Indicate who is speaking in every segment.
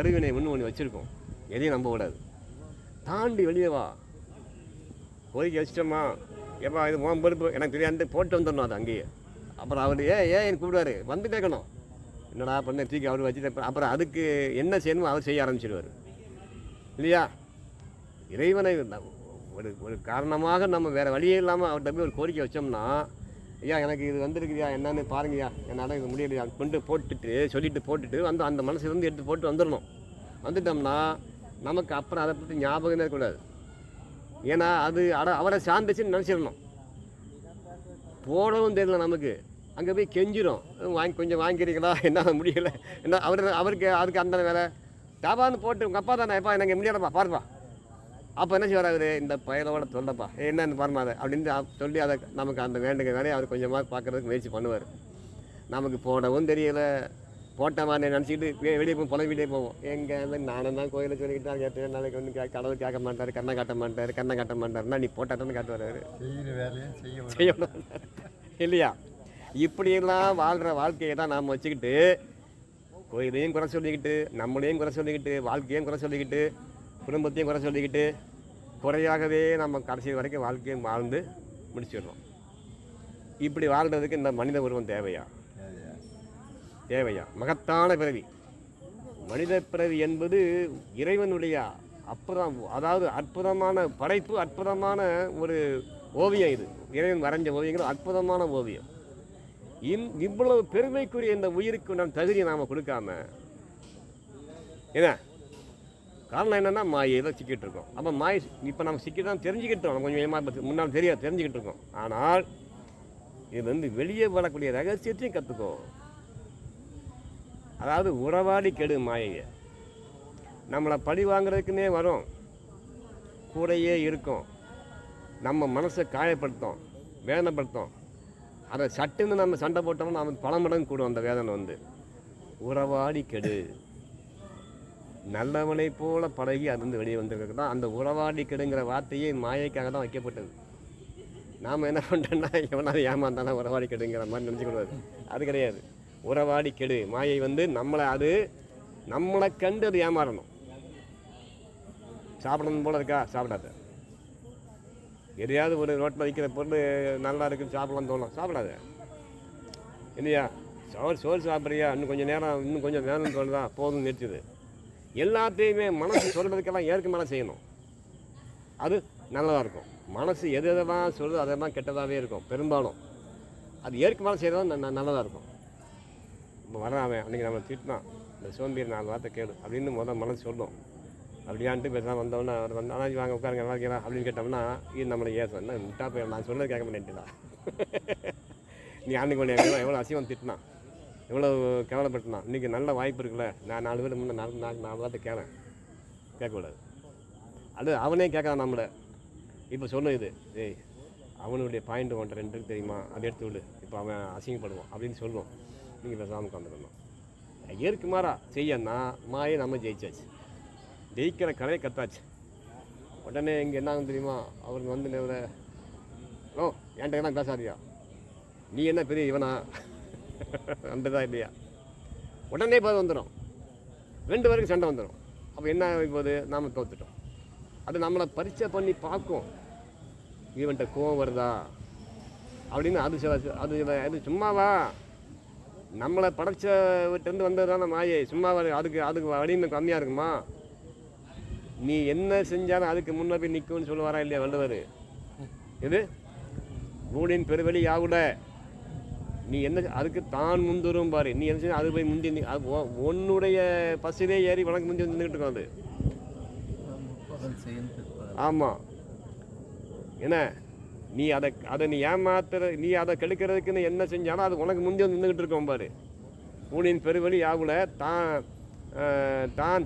Speaker 1: கருவினை ஒன்று வச்சுருக்கோம். எதையும் நம்ப கூடாது. தாண்டி வெளியே வா. கோரிக்கை வச்சிட்டோமா, எப்பா இது உன் பொறுப்பு, எனக்கு தெரியாது போட்டு வந்துடணும் அது அங்கேயே. அப்புறம் அவர் ஏன் கூப்பிடுவார், வந்து கேட்கணும் என்னடா பண்ண தூக்கி அவர் வச்சுட்டு அப்புறம் அதுக்கு என்ன செய்யணுமோ அவர் செய்ய ஆரம்பிச்சிடுவார் இல்லையா? இறைவனை ஒரு காரணமாக நம்ம வேறு வழியே இல்லாமல் அவர்கிட்ட போய் ஒரு கோரிக்கை வச்சோம்னா, ஐயா எனக்கு இது வந்துருக்குறியா என்னன்னு பாருங்கய்யா, என்னால் இது முடியலையா கொண்டு போட்டுட்டு வந்து அந்த மனசுலேருந்து எடுத்து போட்டு வந்துடணும். வந்துட்டோம்னா நமக்கு அப்புறம் அதை பற்றி ஞாபகமே இருக்கக்கூடாது. ஏன்னா அது அவரை சார்ந்துச்சுன்னு நினச்சிடணும். போடவும் தெரியல நமக்கு, அங்கே போய் கெஞ்சிரும், கொஞ்சம் வாங்கிக்கிறீங்களா, என்ன முடியலை, என்ன அவருக்கு அதுக்கு அந்த வேலை தாபான்னு போட்டு உங்கள் அப்பா தானே, எப்பா எனக்கு முடியலப்பா பாருப்பா. அப்போ என்ன செய்வார், இந்த பயலோட சொல்லப்பா என்னன்னு பாருமா அதை அப்படின்னு சொல்லி அதை நமக்கு அந்த வேண்டுங்க வேலையை அவர் கொஞ்சமாக பார்க்குறதுக்கு முயற்சி பண்ணுவார். நமக்கு போடவும் தெரியலை, போட்ட மாதிரி நினச்சிக்கிட்டு வெளியே போய் புலம்பிகிட்டே போவோம். எங்கே நானும் தான் கோயிலை சொல்லிக்கிட்டு தான் கேட்டேன், நாளைக்கு வந்து கடவுள் கேட்க மாட்டார், கண்ணை காட்ட மாட்டார்னா நீ போட்டாட்டன்னு காட்டுவார், செய்யணும் இல்லையா? இப்படியெல்லாம் வாழ்கிற வாழ்க்கையை தான் நாம் வச்சுக்கிட்டு கோயிலையும் குறை சொல்லிக்கிட்டு, நம்மளையும் குறை சொல்லிக்கிட்டு, வாழ்க்கையும் குறை சொல்லிக்கிட்டு, குடும்பத்தையும் குறை சொல்லிக்கிட்டு, குறையாகவே நம்ம கடைசி வரைக்கும் வாழ்க்கையை வாழ்ந்து முடிச்சிடுறோம். இப்படி வாழ்கிறதுக்கு இந்த மனித உருவம் தேவையா? மகத்தான பிறவி. மனித பிறவி என்பது இறைவனுடைய அதாவது அற்புதமான படைப்பு, அற்புதமான ஒரு ஓவியம். இது இறைவன் வரைஞ்ச ஓவியங்கள் அற்புதமான ஓவியம். இவ்வளவு பெருமைக்குரிய இந்த உயிருக்கு நம் தகுதியை நாம் கொடுக்காம, என்ன காரணம் என்னென்னா மாயை தான் சிக்கிட்டு இருக்கோம். அப்போ மாயை இப்போ நம்ம சிக்கிட்டு தான் தெரிஞ்சுக்கிட்டோம், நம்ம கொஞ்சம் முன்னால் தெரியாது தெரிஞ்சுக்கிட்டு இருக்கோம். ஆனால் இது வெளியே வரக்கூடிய ரகசியத்தையும் கற்றுக்கோ. அதாவது உறவாடி கெடு மாயையை. நம்மளை பழி வாங்குறதுக்குன்னே வரும், கூடையே இருக்கும், நம்ம மனசை காயப்படுத்தும், வேதனைப்படுத்தும். அதை சட்டுன்னு நம்ம சண்டை போட்டோம்னா நமக்கு பல மடங்கு கூடும் அந்த வேதனை. உறவாடி கெடு. நல்லவனை போல பழகி அது வெளியே வந்திருக்கிறது தான் அந்த உறவாடி கெடுங்கிற வார்த்தையே மாயைக்காக தான் வைக்கப்பட்டது. நாம் என்ன பண்ணுறோன்னா எவனாவது ஏமாந்தானா உறவாடி கெடுங்கிற மாதிரி நினச்சிக்கூடாது. அது கிடையாது. உறவாடி கெடு மாயை நம்மளை கண்டு அது ஏமாறணும். சாப்பிடணும் போல இருக்கா, சாப்பிடாத. எதையாவது ஒரு ரோட்டில் வைக்கிற பொருள் நல்லா இருக்குன்னு சாப்பிடலாம்னு தோணும், சாப்பிடாத இல்லையா? சோறு சாப்பிட்றியா, இன்னும் கொஞ்சம் நேரம் இன்னும் கொஞ்சம் வேணும்னு தோணுதா, போதும் நிறுத்துது. எல்லாத்தையுமே மனசு சொல்கிறதுக்கெல்லாம் ஏற்க மேலே செய்யணும், அது நல்லதாக இருக்கும். மனசு எதெல்லாம் சொல்லுது அதெல்லாம் கெட்டதாகவே இருக்கும் பெரும்பாலும். அது ஏற்க மேலே செய்கிறது நல்லதாக இருக்கும். இப்போ வரான் அன்றைக்கி நம்ம திட்டினான், இந்த சோம்பேறி 4 வார்த்தை கேடு அப்படின்னு மனசு சொல்லும். அப்படியான்ட்டு பேசாமல் வந்தோன்னா அவர் வந்து ஆனால் வாங்க உட்காருங்க நல்லா இருக்கா அப்படின்னு கேட்டோம்னா இது நம்மளை ஏசம் என்ன முட்டா போய் நான் சொன்னது கேட்க மாட்டேன்டா. நீ அன்றைக்கி ஒன்று எவ்வளோ அசிவம் திட்டினான், எவ்வளோ கேவலப்பட்டுனான். இன்றைக்கி நல்ல வாய்ப்பு இருக்குல்ல, நான் 4 பேர் முன்னே 4 வார்த்தை கேட்கக்கூடாது. அது அவனே கேட்காதான் நம்மளை. இப்போ சொல்லும் இது, ஏய் அவனுடைய பாயிண்ட் ஒன்று 2 இருக்கு தெரியுமா, அதை எடுத்து விடு, இப்போ அவன் அசிங்கப்படுவான் அப்படின்னு சொல்லுவோம். நீங்கள் பேசாமல் உட்காந்துக்கணும். இயற்கை மாறா செய்யன்னா மாயை நம்ம ஜெயிச்சாச்சு, ஜெயிக்கிற கலையை கத்தாச்சு. உடனே இங்கே என்ன ஆகும் தெரியுமா, அவருக்கு வந்து ஓ என்கிட்ட என்ன பேசாதியா, நீ என்ன பெரிய இவனா அந்ததான் இல்லையா, உடனே போது வந்துடும், 2 பேருக்கு சண்டை வந்துடும். அப்போ என்ன போது நாம் தோத்துட்டோம். அது நம்மளை பரீட்சை பண்ணி பார்க்கும், இவன்கிட்ட கோவம் வருதா அப்படின்னு. அது சும்மாவா, நம்மளை படைச்ச விட்டு வந்தது தானே மாயை, சும்மாவா? அதுக்கு வலிமை கம்மியாக இருக்குமா? நீ என்ன செஞ்சாலும் அதுக்கு முன்னே போய் நிற்கும்னு சொல்லுவாரா இல்லையா வள்ளுவர்? இது ஊழின் பெருவெளி யாவுட, நீ என்ன அதுக்கு தான் முந்துரும் பாரு. நீ என்ன அது போய் முந்தி உன்னுடைய பசுவே ஏறி உனக்கு முந்தி நின்றுட்டு இருக்கோம் அது. ஆமாம், என்ன நீ அதை நீ ஏமாத்துற, நீ அதை கெடுக்கிறதுக்குன்னு என்ன செஞ்சாலும் அது உனக்கு முந்தி வந்து நின்றுக்கிட்டு இருக்கோம் பாரு. ஊழின் பெருவெளி யாவுல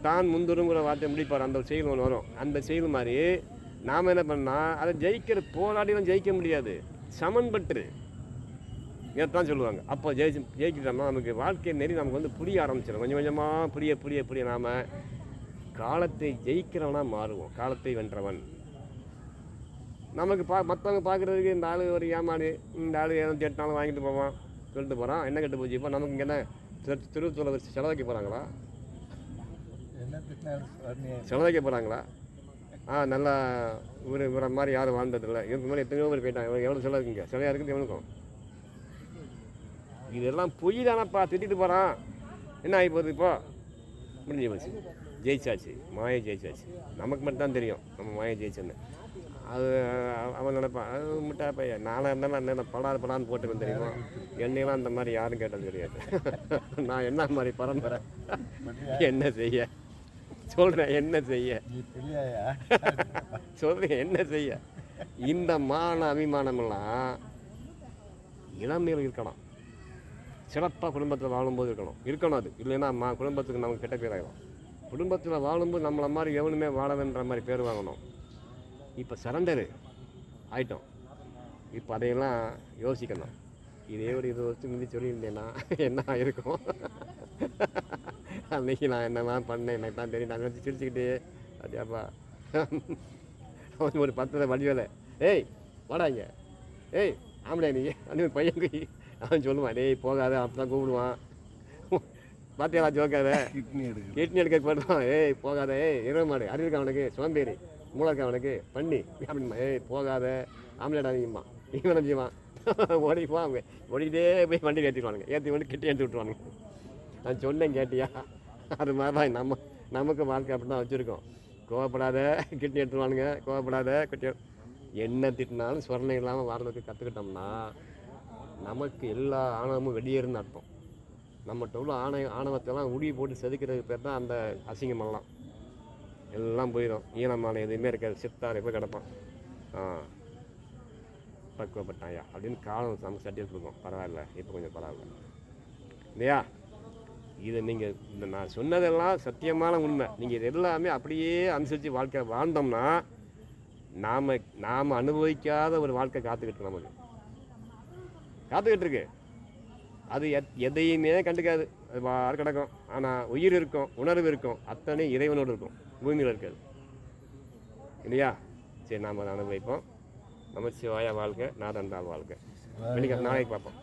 Speaker 1: தான் முந்துருங்கிற வார்த்தை முடிப்பார். அந்த செயல் ஒன்று வரும். அந்த செயல் மாதிரி நாம் என்ன பண்ணால் அதை போராடிலாம் ஜெயிக்க முடியாது, சமன்பட்டு தான் சொல்லுவாங்க. அப்போ ஜெயிக்கிட்டோம்னா நமக்கு வாழ்க்கை நெறி நமக்கு வந்து புரிய ஆரம்பிச்சிடும். கொஞ்சம் கொஞ்சமாக புரிய நாம் காலத்தை ஜெயிக்கிறவனாக மாறுவோம். காலத்தை வென்றவன் நமக்கு மற்றவங்க பார்க்குறதுக்கு இந்த ஆள் ஒரு ஏமாடு, இந்த ஆள் ஏதோ கேட்டாலும் வாங்கிட்டு போவான் சொல்லிட்டு போகிறான், என்ன கெட்டு போச்சு. இப்போ நமக்கு இங்கே என்ன திருத்தூரில் வச்சு செலவாக்கி போகிறாங்களா? சிலதைக்க போகிறாங்களா? நல்லா இவரை மாதிரி யாரும் வாழ்ந்ததில்லை. இதுக்கு மாதிரி எத்தனையோ பேர் போயிட்டாங்க. எவ்வளோ சிலை இருக்குங்க, சிலையாக இருக்குது எவனுக்கும். இதெல்லாம் பொய் தானப்பா. திட்டிட்டு போகிறான், என்ன ஆகி போகுது? இப்போ முடிஞ்சு போச்சு, ஜெயிச்சாச்சு, மாயை ஜெயிச்சாச்சு. நமக்கு மட்டும்தான் தெரியும் நம்ம மாயை ஜெயிச்சேன்னு. அது அவன் நினைப்பான், அது முட்டா பையன். நானாக இருந்தாலும் என்ன படான்னு போட்டுக்கணும் தெரியுமா? என்னையெல்லாம் அந்த மாதிரி யாரும் கேட்டது கிடையாது. நான் என்ன மாதிரி பரம்பரை, என்ன செய்ய சொல்கிறேன், என்ன செய்ய சொல்கிறேன், என்ன செய்ய. இந்த மான அபிமானமெல்லாம் இளமையில் இருக்கணும். சிறப்பாக குடும்பத்தில் வாழும்போது இருக்கணும். அது இல்லைன்னா குடும்பத்துக்கு நமக்கு கெட்ட பேர் ஆகிடும். குடும்பத்தில் வாழும்போது நம்மளை மாதிரி எவனுமே வாழவேன்ற மாதிரி பேர் வாங்கணும். இப்போ சரண்டரு ஆயிட்டோம். இப்போ அதையெல்லாம் யோசிக்கணும். இதே ஒரு 20 வருஷம் முந்தி சொல்லியிருந்தேன்னா என்ன ஆகிருக்கும்? அன்றைக்கி நான் என்னெல்லாம் பண்ணேன் எனக்கு தான் தெரியும். நான் வச்சு சிரிச்சுக்கிட்டே அப்படியாப்பா அவன் ஒரு 10 வடிவேலை, ஏய் வாடாங்க, ஏய் ஆம்பளை நீ அந்த பையன் அவன் சொல்லுவான், டேய் போகாத, அப்போ தான் கூப்பிடுவான். பார்த்தியா ஜோக்காத, கிட்னி எடுக்க போடுவான், ஏய் போகாத, ஏய் இரவு மாடு அறிவிருக்க அவனுக்கு, சோம்பேறி மூளைக்க அவனுக்கு பண்ணி அப்படிமா, ஏய் போகாத ஆம்பளை அதிகமா இவன் செய்வான். ஓடிப்பான், அவங்க ஓடிக்கிட்டே போய் வண்டி ஏற்றிடுவானுங்க, ஏற்றி கொண்டு கிட்டே ஏற்றி விட்டுருவானுங்க. நான் சொன்னேன் கேட்டியா? அது மாதிரி தான் நமக்கு வாழ்க்கை அப்படி தான் வச்சுருக்கோம். கோவப்படாத கிட்னி எடுத்துருவானுங்க, கோவப்படாத கிட்டி. என்ன திட்டினாலும் சொரணை இல்லாமல் வாழ்றதுக்கு கற்றுக்கிட்டோம்னா நமக்கு எல்லா ஆணவமும் வெளியேறுன்னு அர்த்தம். நம்மகிட்ட உள்ள ஆணவத்தெல்லாம் உடி போட்டு செதுக்கிறதுக்கு பேர் தான் அந்த அசிங்கமெல்லாம். எல்லாம் போயிடும். ஈனமான எதுவுமே இருக்காது. சித்தார் எப்போ கிடப்பான், பக்குவப்பட்டாயா அப்படின்னு காலம் நமக்கு சட்டியில் கொடுக்கும். பரவாயில்ல, இப்போ கொஞ்சம் பரவாயில்ல இல்லையா? இதை நீங்கள் இந்த நான் சொன்னதெல்லாம் சத்தியமான உண்மை. நீங்கள் இது எல்லாமே அப்படியே அனுசரித்து வாழ்க்கை வாழ்ந்தோம்னா நாம் அனுபவிக்காத ஒரு வாழ்க்கை காத்துக்கிட்டு நமக்கு காத்துக்கிட்டு இருக்கு. அது எதையுமே கண்டுக்காது, அது வார கிடக்கும். ஆனால் உயிர் இருக்கும், உணர்வு இருக்கும், அத்தனை இறைவனோடு இருக்கும், பூமியில் இருக்காது இல்லையா? சரி, நாம் அதை அனுபவிப்போம். நமச்சிவாய வாழ்க்கை, நாதன்றால் வாழ்க்கை. நாளைக்கு பார்ப்போம்.